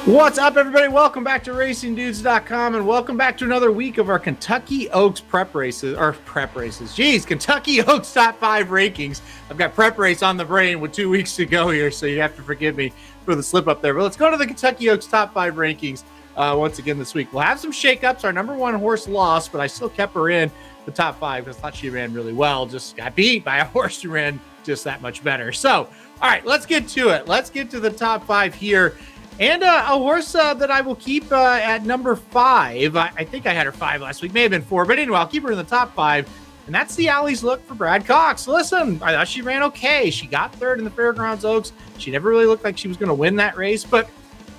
What's up, everybody? Welcome back to RacingDudes.com, and welcome back to another week of our Kentucky Oaks prep races. Jeez, Kentucky Oaks top 5 rankings. I've got prep race on the brain with 2 weeks to go here, so you have to forgive me for the slip up there. But let's go to the Kentucky Oaks top 5 rankings once again this week. We'll have some shakeups. Our number 1 horse lost, but I still kept her in the top 5 because I thought she ran really well. Just got beat by a horse who ran just that much better. So, all right, let's get to it. Let's get to the top 5 here. And a horse that I will keep at number 5. I think I had her 5 last week. May have been 4. But anyway, I'll keep her in the top 5. And that's the Alys Look for Brad Cox. Listen, I thought she ran okay. She got 3rd in the Fairgrounds Oaks. She never really looked like she was going to win that race. But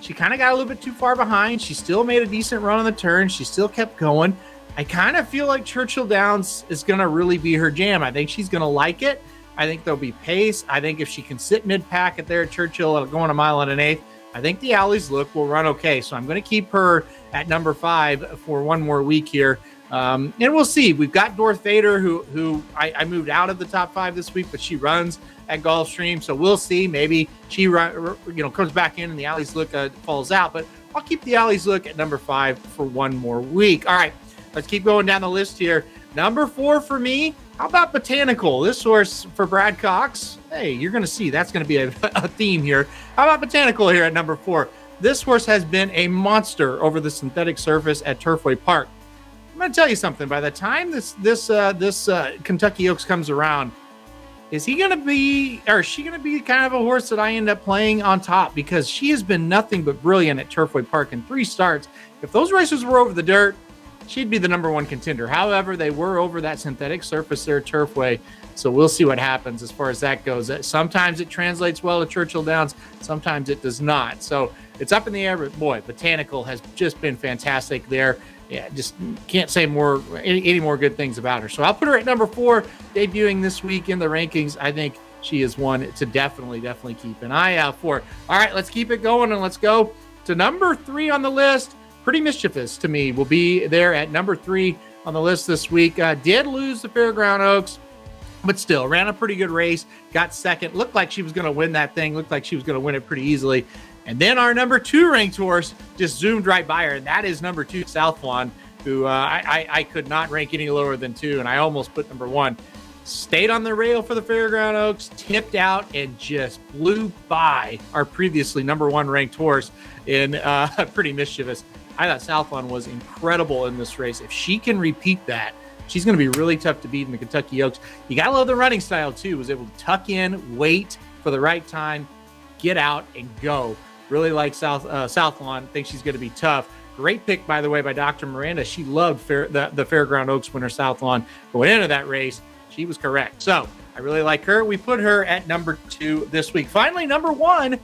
she kind of got a little bit too far behind. She still made a decent run on the turn. She still kept going. I kind of feel like Churchill Downs is going to really be her jam. I think she's going to like it. I think there'll be pace. I think if she can sit mid-pack at there at Churchill, going a mile and an eighth, I think the Alys Look will run okay. So I'm going to keep her at number 5 for one more week here. And we'll see. We've got Dorth Vader, who I moved out of the top 5 this week, but she runs at Gulfstream. So we'll see. Maybe she comes back in and the Alys Look falls out. But I'll keep the Alys Look at number 5 for one more week. All right, let's keep going down the list here. Number 4 for me. How about Botanical? This horse for Brad Cox. Hey, you're going to see that's going to be a theme here. How about Botanical here at number 4? This horse has been a monster over the synthetic surface at Turfway Park. I'm going to tell you something. By the time this Kentucky Oaks comes around, is he going to be, or is she going to be kind of a horse that I end up playing on top? Because she has been nothing but brilliant at Turfway Park in 3 starts. If those races were over the dirt, she'd be the number 1 contender. However, they were over that synthetic surface there, Turfway. So we'll see what happens as far as that goes. Sometimes it translates well to Churchill Downs. Sometimes it does not. So it's up in the air. But boy, Botanical has just been fantastic there. Yeah, just can't say any more good things about her. So I'll put her at number 4, debuting this week in the rankings. I think she is one to definitely keep an eye out for. All right, let's keep it going, and let's go to number 3 on the list. Pretty Mischievous to me will be there at number 3 on the list this week. Did lose the Fairground Oaks, but still ran a pretty good race, got 2nd, looked like she was going to win that thing, looked like she was going to win it pretty easily. And then our number 2 ranked horse just zoomed right by her, and that is number 2, Southlawn, who I could not rank any lower than 2, and I almost put number 1. Stayed on the rail for the Fairground Oaks, tipped out, and just blew by our previously number 1 ranked horse in Pretty Mischievous. I thought Southlawn was incredible in this race. If she can repeat that, she's going to be really tough to beat in the Kentucky Oaks. You got to love the running style, too. Was able to tuck in, wait for the right time, get out, and go. Really like Southlawn. Think she's going to be tough. Great pick, by the way, by Dr. Miranda. She loved the Fairground Oaks winner, Southlawn. Going into that race, she was correct. So I really like her. We put her at number 2 this week. Finally, number 1.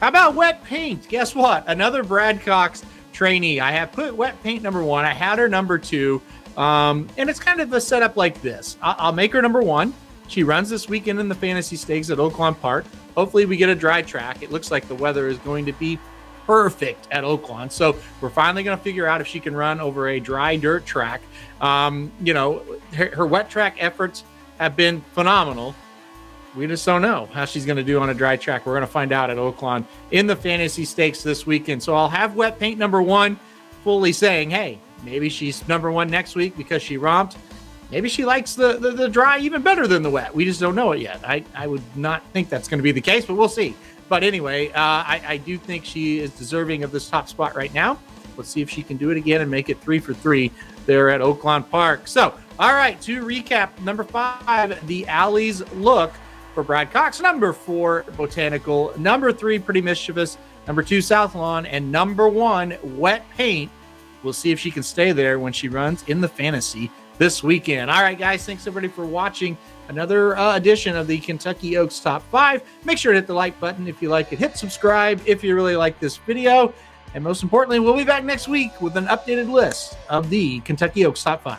How about Wet Paint? Guess what? Another Brad Cox trainee. I have put Wet Paint number 1. I had her number 2. And it's kind of a setup like this. I'll make her number 1. She runs this weekend in the Fantasy Stakes at Oaklawn Park. Hopefully we get a dry track. It looks like the weather is going to be perfect at Oaklawn. So we're finally going to figure out if she can run over a dry dirt track. Her wet track efforts have been phenomenal. We just don't know how she's going to do on a dry track. We're going to find out at Oaklawn in the Fantasy Stakes this weekend. So I'll have Wet Paint number 1, fully saying, hey, maybe she's number 1 next week because she romped. Maybe she likes the dry even better than the wet. We just don't know it yet. I would not think that's going to be the case, but we'll see. But anyway, I do think she is deserving of this top spot right now. Let's see if she can do it again and make it 3 for 3 there at Oaklawn Park. So, all right, to recap, number 5, the Alys Look for Brad Cox. Number 4, Botanical. Number 3, Pretty Mischievous. Number 2, Southlawn. And number 1, Wet Paint. We'll see if she can stay there when she runs in the Fantasy this weekend. All right, guys, thanks everybody for watching another edition of the Kentucky Oaks Top 5. Make sure to hit the like button if you like it. Hit subscribe if you really like this video. And most importantly, we'll be back next week with an updated list of the Kentucky Oaks Top 5.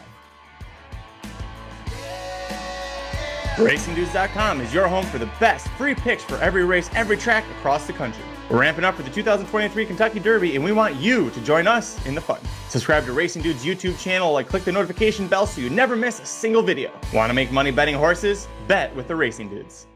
RacingDudes.com is your home for the best free picks for every race, every track across the country. We're ramping up for the 2023 Kentucky Derby, and we want you to join us in the fun. Subscribe to Racing Dudes YouTube channel and click the notification bell so you never miss a single video. Want to make money betting horses? Bet with the Racing Dudes.